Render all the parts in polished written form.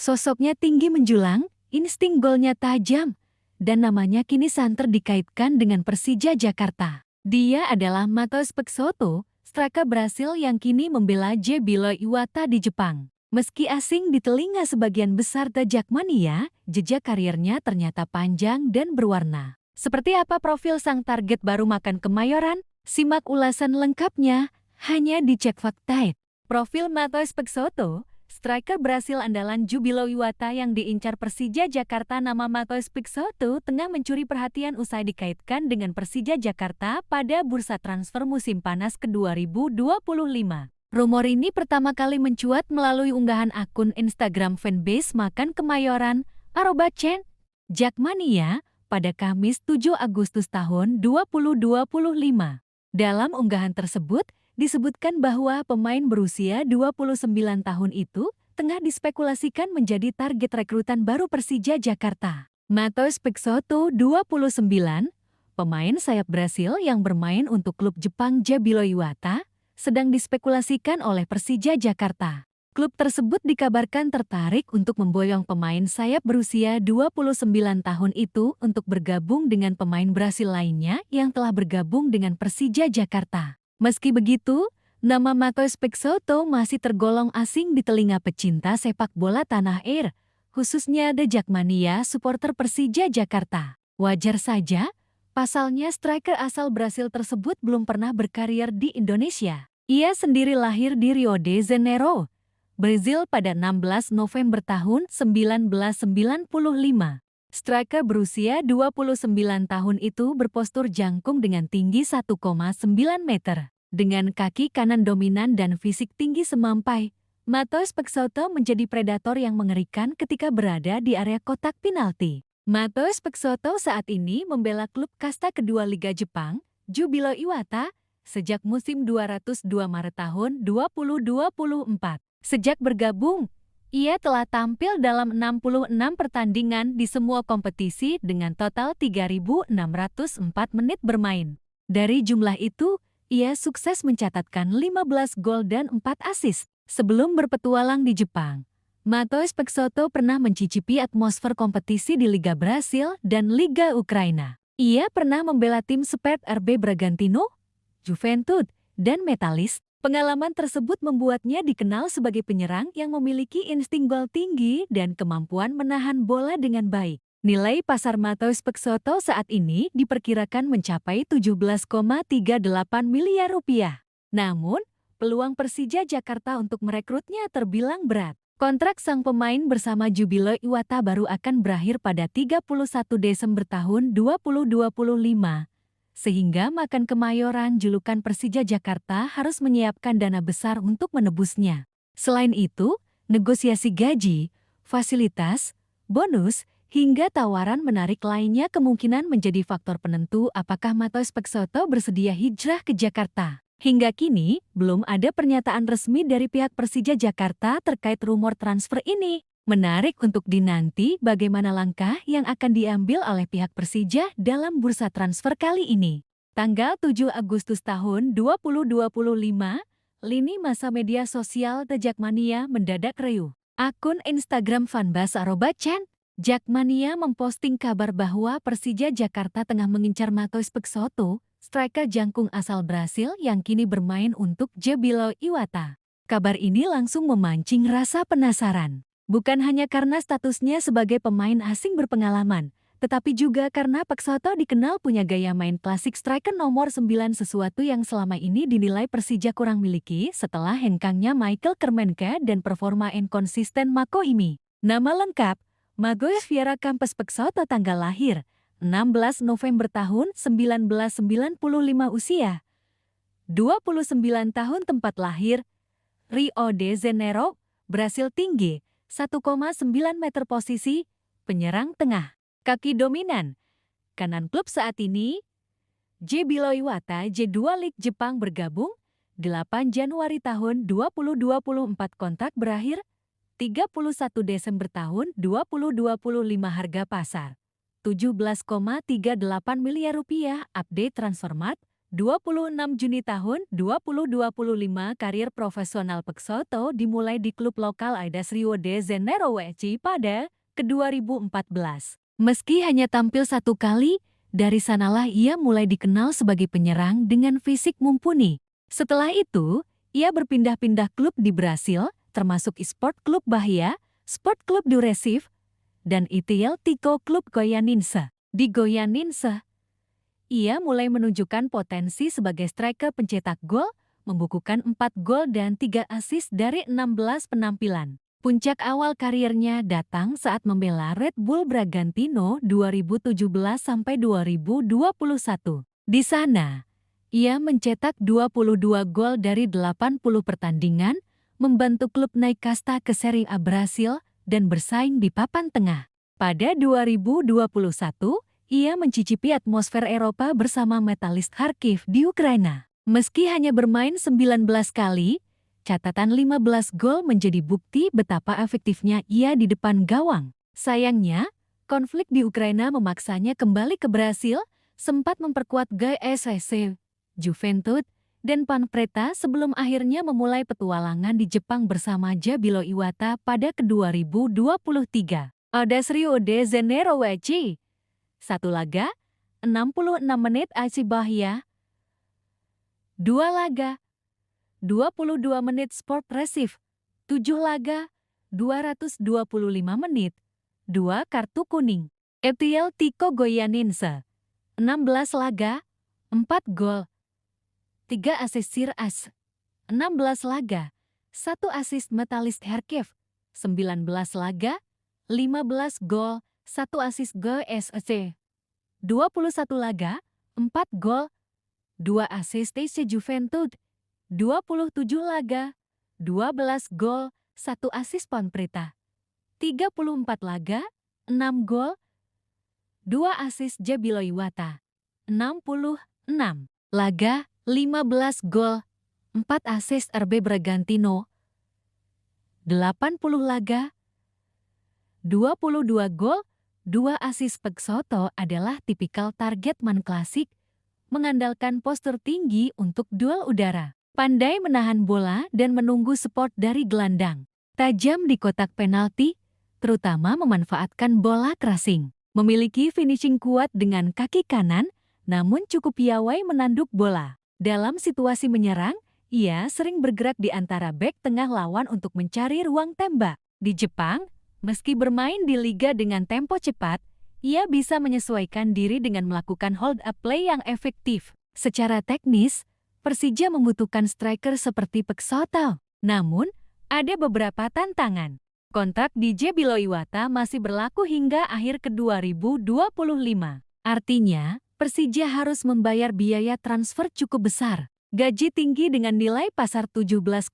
Sosoknya tinggi menjulang, insting golnya tajam, dan namanya kini santer dikaitkan dengan Persija Jakarta. Dia adalah Matheus Pexoto, striker Brasil yang kini membela JBL Iwata di Jepang. Meski asing di telinga sebagian besar The Jackmania, jejak karirnya ternyata panjang dan berwarna. Seperti apa profil sang target baru makan Kemayoran? Simak ulasan lengkapnya hanya di Cek Fakta. Profil Matheus Pexoto, striker Brasil andalan JBL Iwata yang diincar Persija Jakarta. Nama Matheus Pexoto tengah mencuri perhatian usai dikaitkan dengan Persija Jakarta pada bursa transfer musim panas ke 2025. Rumor ini pertama kali mencuat melalui unggahan akun Instagram fanbase Makan Kemayoran, @Chen Jackmania, pada Kamis 7 Agustus tahun 2025. Dalam unggahan tersebut, disebutkan bahwa pemain berusia 29 tahun itu tengah dispekulasikan menjadi target rekrutan baru Persija Jakarta. Matheus Pexoto, 29, pemain sayap Brasil yang bermain untuk klub Jepang JBL Iwata, sedang dispekulasikan oleh Persija Jakarta. Klub tersebut dikabarkan tertarik untuk memboyong pemain sayap berusia 29 tahun itu untuk bergabung dengan pemain Brasil lainnya yang telah bergabung dengan Persija Jakarta. Meski begitu, nama Matheus Pexoto masih tergolong asing di telinga pecinta sepak bola tanah air, khususnya The Jackmania supporter Persija Jakarta. Wajar saja, pasalnya striker asal Brasil tersebut belum pernah berkarir di Indonesia. Ia sendiri lahir di Rio de Janeiro, Brazil pada 16 November tahun 1995. Striker berusia 29 tahun itu berpostur jangkung dengan tinggi 1,9 meter. Dengan kaki kanan dominan dan fisik tinggi semampai, Matheus Pexoto menjadi predator yang mengerikan ketika berada di area kotak penalti. Matheus Pexoto saat ini membela klub kasta kedua Liga Jepang, JBL Iwata, sejak musim 202 Maret tahun 2024. Sejak bergabung, ia telah tampil dalam 66 pertandingan di semua kompetisi dengan total 3.604 menit bermain. Dari jumlah itu, ia sukses mencatatkan 15 gol dan 4 assist. Sebelum berpetualang di Jepang, Matheus Pexoto pernah mencicipi atmosfer kompetisi di Liga Brasil dan Liga Ukraina. Ia pernah membela tim Sport RB Bragantino, Juventus, dan Metalist. Pengalaman tersebut membuatnya dikenal sebagai penyerang yang memiliki insting gol tinggi dan kemampuan menahan bola dengan baik. Nilai pasar Matheus Pexoto saat ini diperkirakan mencapai 17,38 miliar rupiah. Namun, peluang Persija Jakarta untuk merekrutnya terbilang berat. Kontrak sang pemain bersama JBL Iwata baru akan berakhir pada 31 Desember tahun 2025. Sehingga Makan Kemayoran julukan Persija Jakarta harus menyiapkan dana besar untuk menebusnya. Selain itu, negosiasi gaji, fasilitas, bonus, hingga tawaran menarik lainnya kemungkinan menjadi faktor penentu apakah Matheus Pexoto bersedia hijrah ke Jakarta. Hingga kini, belum ada pernyataan resmi dari pihak Persija Jakarta terkait rumor transfer ini. Menarik untuk dinanti bagaimana langkah yang akan diambil oleh pihak Persija dalam bursa transfer kali ini. Tanggal 7 Agustus tahun 2025, lini masa media sosial The Jackmania mendadak riuh. Akun Instagram fanbase @Chen Jackmania memposting kabar bahwa Persija Jakarta tengah mengincar Matheus Pexoto, striker jangkung asal Brasil yang kini bermain untuk JBL Iwata. Kabar ini langsung memancing rasa penasaran. Bukan hanya karena statusnya sebagai pemain asing berpengalaman, tetapi juga karena Pexoto dikenal punya gaya main klasik striker nomor 9, sesuatu yang selama ini dinilai Persija kurang miliki setelah hengkangnya Michael Kermenke dan performa inkonsisten Mako Imi. Nama lengkap, Matheus Vieira Campos Pexoto. Tanggal lahir, 16 November tahun 1995. Usia, 29 tahun. Tempat lahir, Rio de Janeiro, Brasil. Tinggi, 1,9 meter. Posisi, penyerang tengah. Kaki dominan, kanan. Klub saat ini, JBL Iwata J2 League Jepang. Bergabung, 8 Januari tahun 2024. Kontrak berakhir, 31 Desember tahun 2025. Harga pasar, 17,38 miliar rupiah. Update Transfermarkt, 26 Juni tahun 2025, karir profesional Pek Soto dimulai di klub lokal AIDAS Rio de Janeiro WC pada ke-2014. Meski hanya tampil 1 kali, dari sanalah ia mulai dikenal sebagai penyerang dengan fisik mumpuni. Setelah itu, ia berpindah-pindah klub di Brasil, termasuk Sport Club Bahia, Sport Club do Recife, dan ITL Tico Club Goianinse. Di Goianinse, ia mulai menunjukkan potensi sebagai striker pencetak gol, membukukan 4 gol dan 3 assist dari 16 penampilan. Puncak awal karirnya datang saat membela Red Bull Bragantino 2017-2021. Di sana, ia mencetak 22 gol dari 80 pertandingan, membantu klub naik kasta ke Serie A Brasil dan bersaing di papan tengah. Pada 2021, ia mencicipi atmosfer Eropa bersama Metalist Kharkiv di Ukraina. Meski hanya bermain 19 kali, catatan 15 gol menjadi bukti betapa efektifnya ia di depan gawang. Sayangnya, konflik di Ukraina memaksanya kembali ke Brasil, sempat memperkuat GSC, Juventus, dan Panfreta sebelum akhirnya memulai petualangan di Jepang bersama Jabilo Iwata pada ke-2023. AIDAS Rio de Janeiro WC. 1 laga, 66 menit AC Bahia. 2 laga, 22 menit Sport Recife. 7 laga, 225 menit. 2 kartu kuning. ITL Tico Goianinse. 16 laga, 4 gol. 3 assist Serie A. 16 laga, 1 assist Metalist Kharkiv. 19 laga, 15 gol, 1 assist GSC. 21 laga, 4 gol, 2 assist TC Juventus. 27 laga, 12 gol, 1 assist Panfreta. 34 laga, 6 gol, 2 assist Jabilo Iwata. 66 laga, 15 gol, 4 assist RB Bragantino. 80 laga, 22 gol, 2 assist. Pek Soto adalah tipikal target man klasik, mengandalkan postur tinggi untuk duel udara. Pandai menahan bola dan menunggu support dari gelandang. Tajam di kotak penalti, terutama memanfaatkan bola crossing. Memiliki finishing kuat dengan kaki kanan, namun cukup piawai menanduk bola. Dalam situasi menyerang, ia sering bergerak di antara bek tengah lawan untuk mencari ruang tembak. Di Jepang, meski bermain di liga dengan tempo cepat, ia bisa menyesuaikan diri dengan melakukan hold-up play yang efektif. Secara teknis, Persija membutuhkan striker seperti Pek Soto. Namun, ada beberapa tantangan. Kontrak di Jabilo Iwata masih berlaku hingga akhir ke-2025. Artinya, Persija harus membayar biaya transfer cukup besar. Gaji tinggi dengan nilai pasar 17,38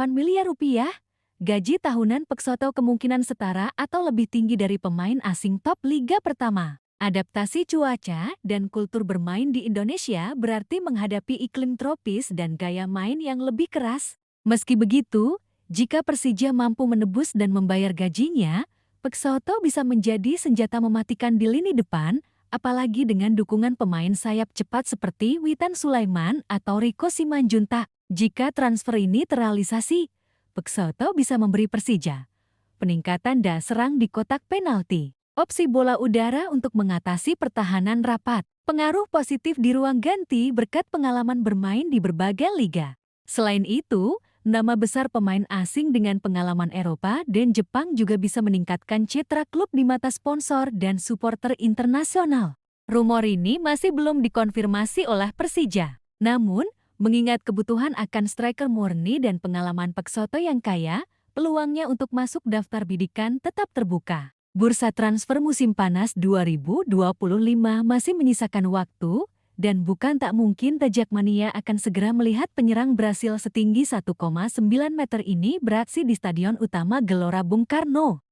miliar rupiah. Gaji tahunan Pek Soto kemungkinan setara atau lebih tinggi dari pemain asing top Liga Pertama. Adaptasi cuaca dan kultur bermain di Indonesia berarti menghadapi iklim tropis dan gaya main yang lebih keras. Meski begitu, jika Persija mampu menebus dan membayar gajinya, Pek Soto bisa menjadi senjata mematikan di lini depan, apalagi dengan dukungan pemain sayap cepat seperti Witan Sulaiman atau Rico Simanjuntak. Jika transfer ini terrealisasi, Pek Soto bisa memberi Persija peningkatan daya serang di kotak penalti. Opsi bola udara untuk mengatasi pertahanan rapat. Pengaruh positif di ruang ganti berkat pengalaman bermain di berbagai liga. Selain itu, nama besar pemain asing dengan pengalaman Eropa dan Jepang juga bisa meningkatkan citra klub di mata sponsor dan supporter internasional. Rumor ini masih belum dikonfirmasi oleh Persija. Namun, mengingat kebutuhan akan striker murni dan pengalaman Pek Soto yang kaya, peluangnya untuk masuk daftar bidikan tetap terbuka. Bursa transfer musim panas 2025 masih menyisakan waktu, dan bukan tak mungkin The Jackmania akan segera melihat penyerang Brasil setinggi 1,9 meter ini beraksi di Stadion Utama Gelora Bung Karno.